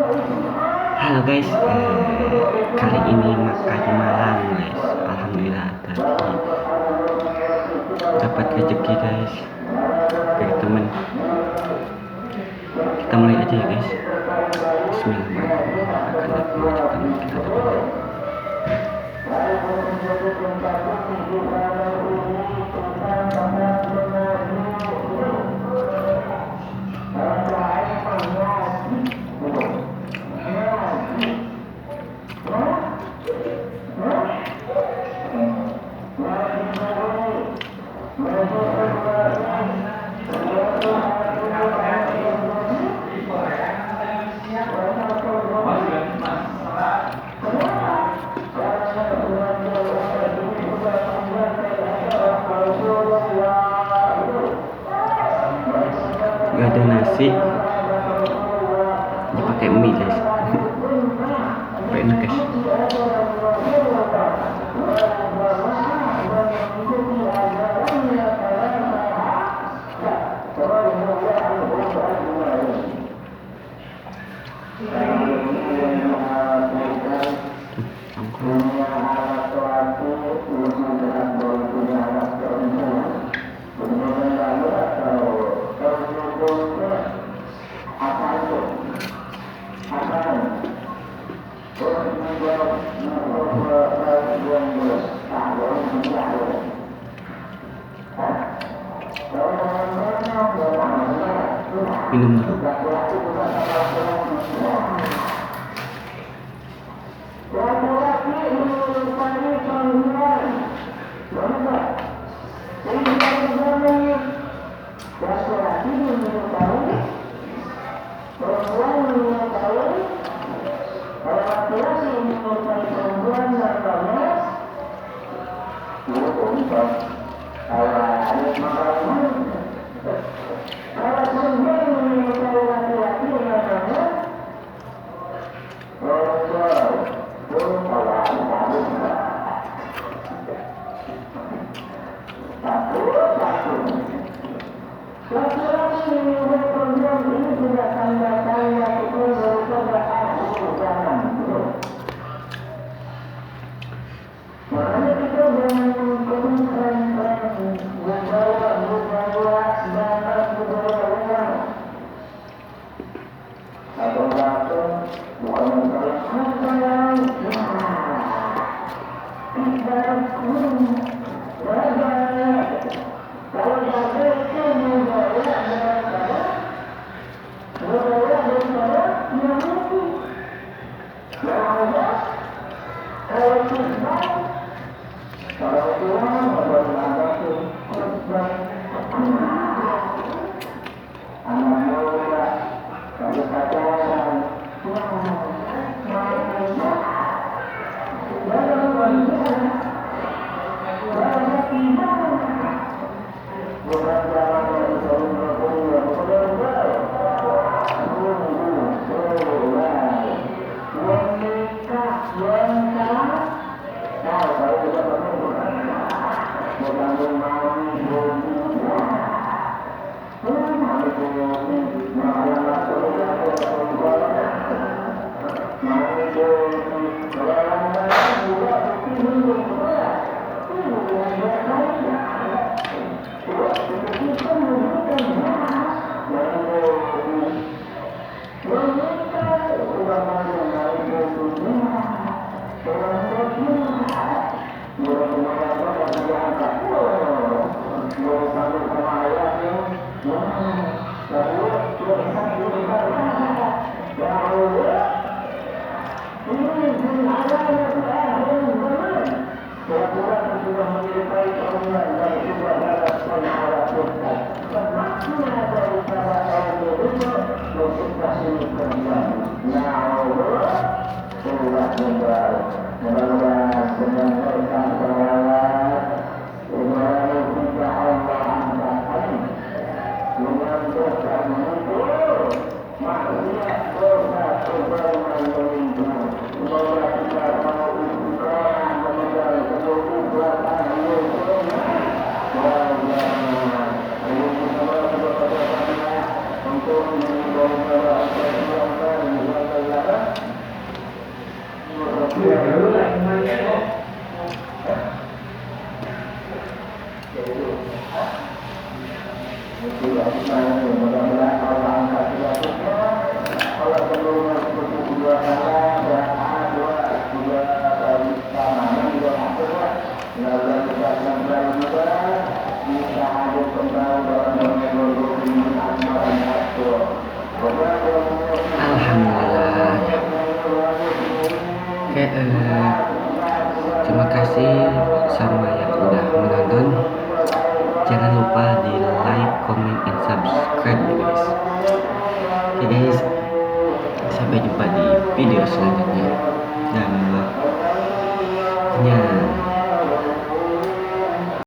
Halo guys, kali ini makan malam guys. Alhamdulillah tadi dapat rezeki guys dari temen. Kita mulai aja ya guys. Bismillahirrahmanirrahim. Akan datang teman kita dapat. Gak ada nasi, dipakai mie guys. Enak guys. Minum dulu. Alhamdulillah. Oke, terima kasih sama yang udah menonton. Jangan lupa di like, comment, and subscribe ya guys. Oke guys, sampai jumpa di video selanjutnya. Dan